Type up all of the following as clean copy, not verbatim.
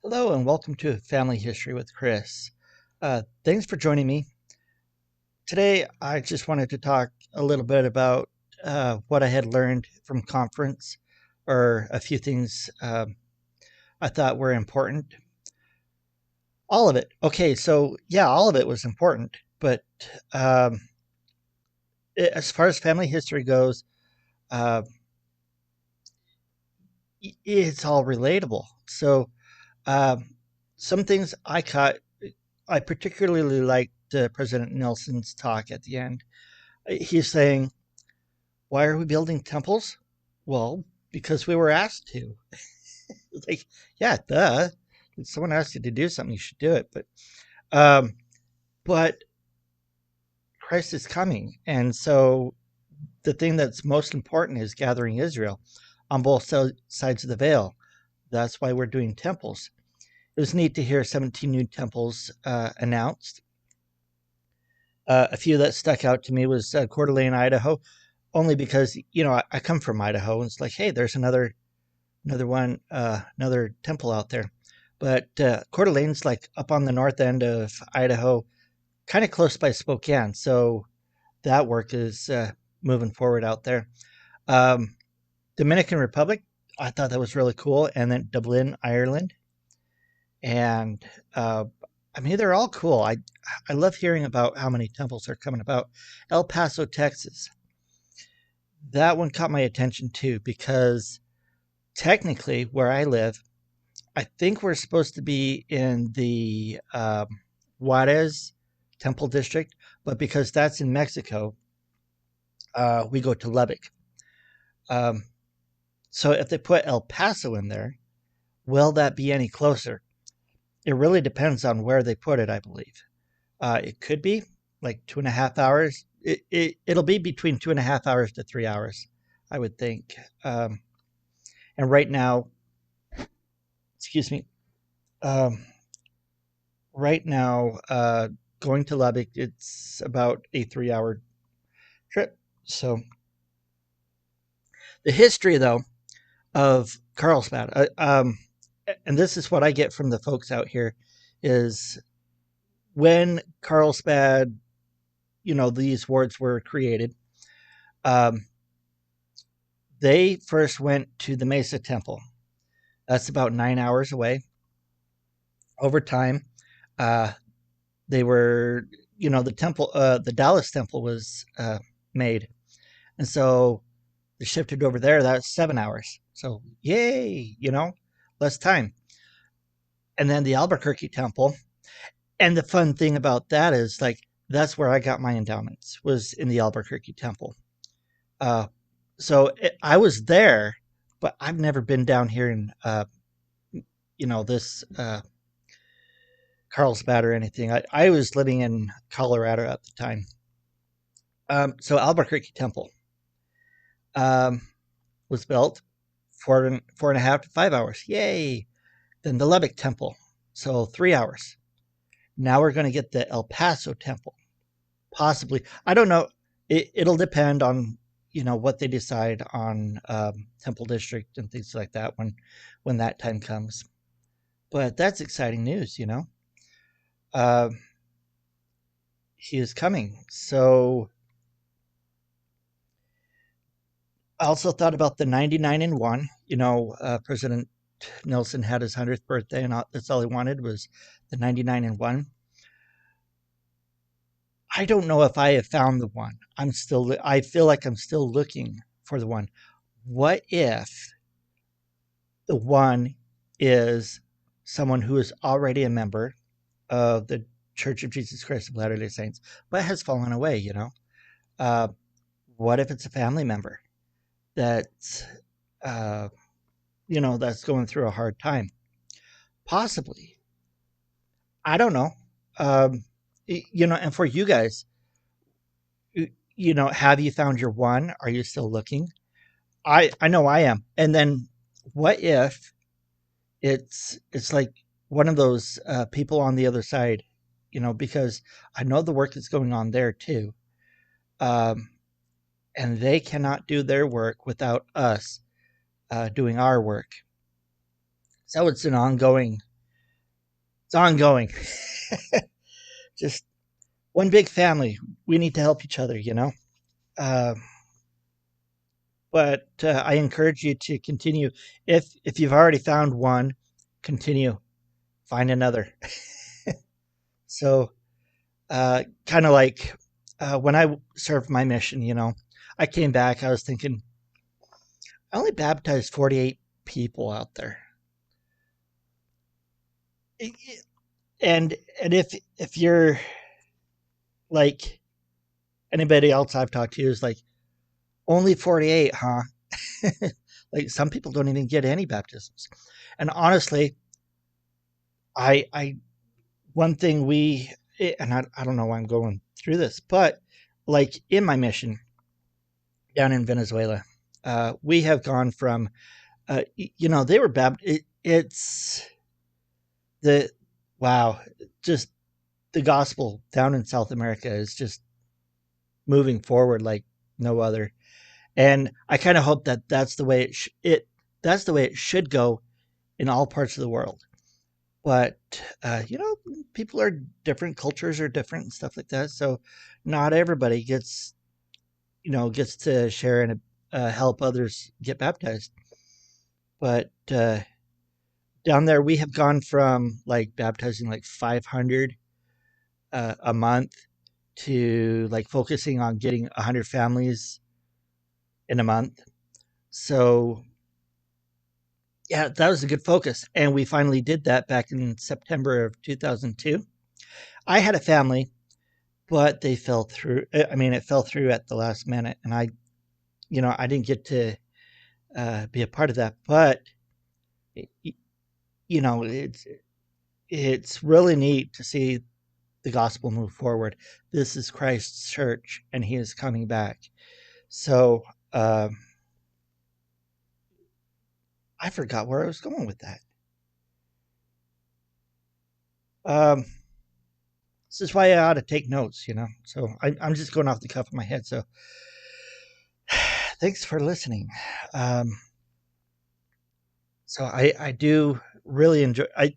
Hello and welcome to Family History with Chris. Thanks for joining me. Today, I just wanted to talk a little bit about what I had learned from conference, or a few things I thought were important. All of it. Okay, so yeah, all of it was important, but um, as far as family history goes, uh, it's all relatable. So um, some things I caught, I particularly liked President Nelson's talk at the end. He's saying, "Why are we building temples? Well, because we were asked to." It's like, yeah, duh. If someone asked you to do something, you should do it. Um, but Christ is coming, and so the thing that's most important is gathering Israel on both sides of the veil. That's why we're doing temples. It was neat to hear 17 new temples announced. A few that stuck out to me was Coeur d'Alene, Idaho, only because I come from Idaho, and it's like, hey, there's another one, another temple out there. But Coeur d'Alene's like up on the north end of Idaho, kind of close by Spokane. So that work is moving forward out there. Um, Dominican Republic, I thought that was really cool, and then Dublin, Ireland, and uh, I mean they're all cool. I love hearing about how many temples are coming about. El Paso, Texas, that one caught my attention too because technically where I live, I think we're supposed to be in the Juarez Temple District, but because that's in Mexico, we go to Lubbock. Um, so if they put El Paso in there, will that be any closer? It really depends on where they put it, I believe. It could be like 2.5 hours. It'll be between 2.5 hours to 3 hours, I would think. And right now, excuse me, um, right now, going to Lubbock, it's about a 3 hour trip. So the history, though, of Carlsbad, and this is what I get from the folks out here, is when Carlsbad, these wards were created, um, they first went to the Mesa Temple. That's about 9 hours away. Over time, uh, they were, the temple, the Dallas Temple was made, and so they shifted over there. That's 7 hours. So yay, less time. And then the Albuquerque Temple. And the fun thing about that is like that's where I got my endowments was in the Albuquerque Temple. Uh, I was there, but I've never been down here in this Carlsbad or anything. I was living in Colorado at the time. So Albuquerque Temple um, was built 4.5 to 5 hours. Yay! Then the Lubbock Temple, so 3 hours. Now we're going to get the El Paso Temple, possibly. I don't know. It'll depend on what they decide on Temple District and things like that when that time comes. But that's exciting news. Uh, he is coming. So I also thought about the 99 and 1. President Nelson had his 100th birthday, and that's all he wanted was the 99 and 1. I don't know if I have found the one. I feel like I'm still looking for the one. What if the one is someone who is already a member of the Church of Jesus Christ of Latter-day Saints, but has fallen away? Uh, what if it's a family member that, uh, that's going through a hard time? Possibly. I don't know. Um, and for you guys, have you found your one? Are you still looking? I know I am. And then what if it's like one of those people on the other side, because I know the work is going on there too. Um, and they cannot do their work without us doing our work. So it's an ongoing. It's ongoing. Just one big family. We need to help each other, you know. Uh, but I encourage you to continue. If you've already found one, continue. Find another. So, kind of like when I served my mission, you know, I came back. I was thinking, I only baptized 48 people out there, and if you're like anybody else I've talked to is like only 48, huh? Like some people don't even get any baptisms. And honestly, I one thing and I don't know why I'm going through this, but like in my mission down in Venezuela, we have gone from, you know, they were baptized. It's the, wow, just the gospel down in South America is just moving forward like no other. And I kind of hope that that's the way it should go in all parts of the world. But you know, people are different, cultures are different, and stuff like that. So not everybody gets, you know, gets to share and help others get baptized. But down there, we have gone from like baptizing like 500 a month to like focusing on getting 100 families in a month. So yeah, that was a good focus. And we finally did that back in September of 2002. I had a family, but they fell through. I mean, it fell through at the last minute. And you know, I didn't get to be a part of that. But, you know, it's really neat to see the gospel move forward. This is Christ's church, and he is coming back. So I forgot where I was going with that. Um, this is why I ought to take notes, you know. So I'm just going off the cuff of my head. So thanks for listening. Um, so I do really enjoy. I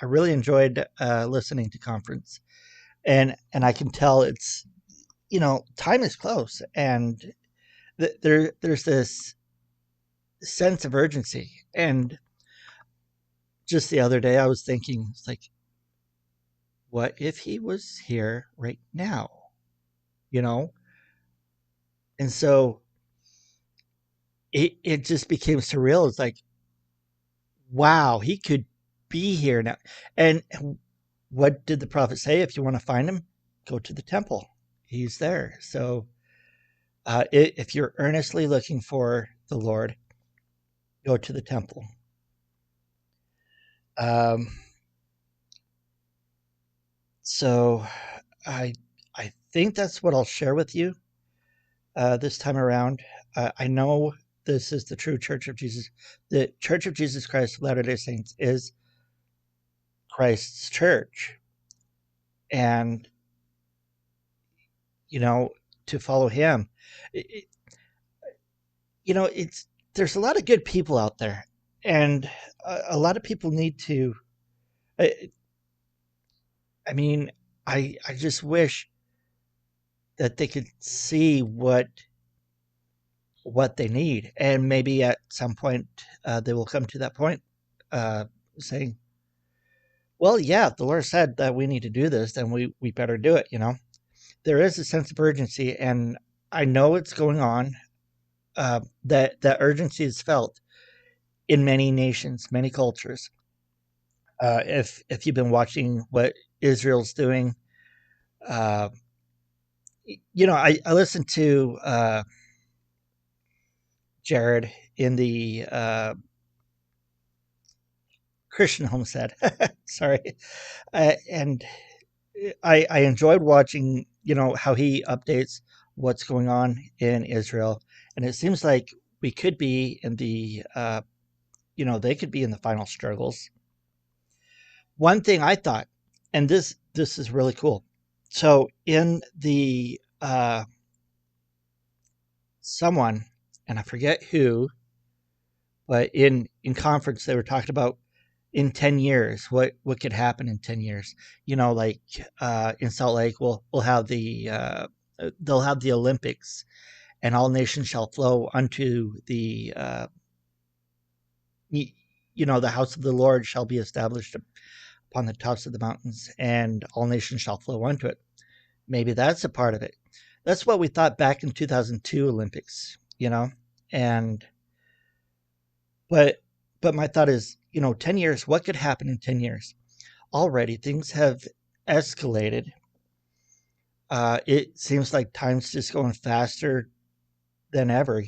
really enjoyed listening to conference, and I can tell it's, you know, time is close, and there's this sense of urgency. And just the other day, I was thinking, it's like, what if he was here right now? You know, and so it just became surreal. It's like, wow, he could be here now. And what did the prophet say? If you want to find him, go to the temple. He's there. So if you're earnestly looking for the Lord, go to the temple. Um, so I I think that's what I'll share with you this time around. I know this is the true Church of Jesus. The Church of Jesus Christ of Latter Day Saints is Christ's church, and you know, to follow Him, it, you know, it's there's a lot of good people out there, and a lot of people need to. I, I mean, I just wish that they could see what they need, and maybe at some point they will come to that point, uh, saying, "Well, yeah, the Lord said that we need to do this, then we better do it." You know, there is a sense of urgency, and I know it's going on. That urgency is felt in many nations, many cultures. If you've been watching what Israel's doing, uh, you know, I listened to Jared in the Christian Homestead. Sorry, and I enjoyed watching, you know, how he updates what's going on in Israel, and it seems like we could be in the, you know, they could be in the final struggles. One thing I thought, and this is really cool. So in the someone, and I forget who, but in conference they were talking about. in 10 years, what could happen in 10 years? Like in Salt Lake, we'll have they'll have the Olympics, and all nations shall flow unto the y- the house of the Lord shall be established upon the tops of the mountains, and all nations shall flow unto it. Maybe that's a part of it. That's what we thought back in 2002 Olympics, and but my thought is, 10 years, what could happen in 10 years? Already things have escalated. It seems like time's just going faster than ever,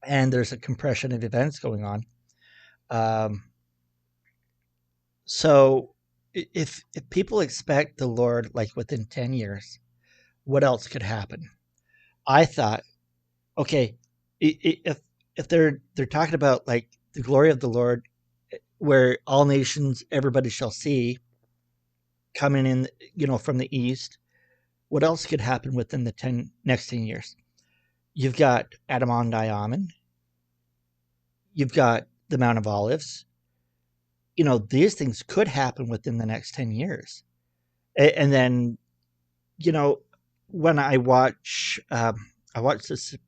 and there's a compression of events going on. Um, so if people expect the Lord like within 10 years, what else could happen? I thought, okay, if they're talking about like the glory of the Lord, where all nations, everybody shall see coming in, from the east, what else could happen within the next 10 years? You've got Adam-ondi-Ahman. You've got the Mount of Olives. These things could happen within the next 10 years. And then, you know, when I watch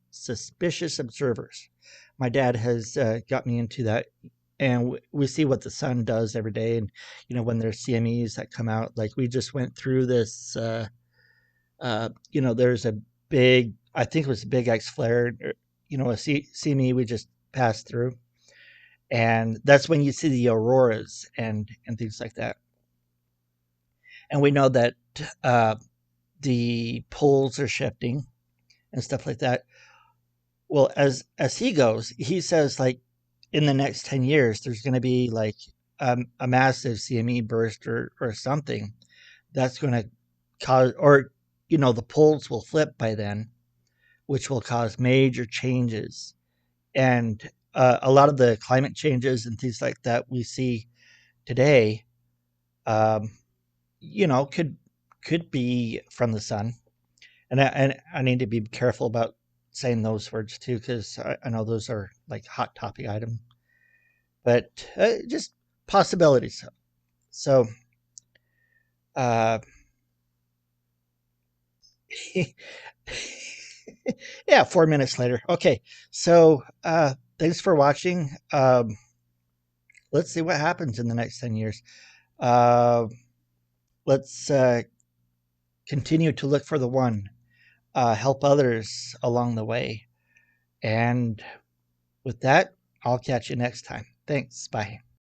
Suspicious Observers. My dad has got me into that. And we see what the sun does every day. And, when there's CMEs that come out, like we just went through this, there's a big, I think it was a big X flare, a CME we just passed through. And that's when you see the auroras and things like that. And we know that uh, the poles are shifting and stuff like that. Well, as he goes, he says like in the next 10 years, there's going to be like a massive CME burst or something that's going to cause, or the poles will flip by then, which will cause major changes. And a lot of the climate changes and things like that we see today, um, could be from the sun. And I need to be careful about saying those words too, because I know those are like hot topic item, but just possibilities. So, uh, yeah, 4 minutes later. Okay, so thanks for watching. Let's see what happens in the next 10 years. Uh, let's continue to look for the one, help others along the way, and with that, I'll catch you next time. Thanks. Bye.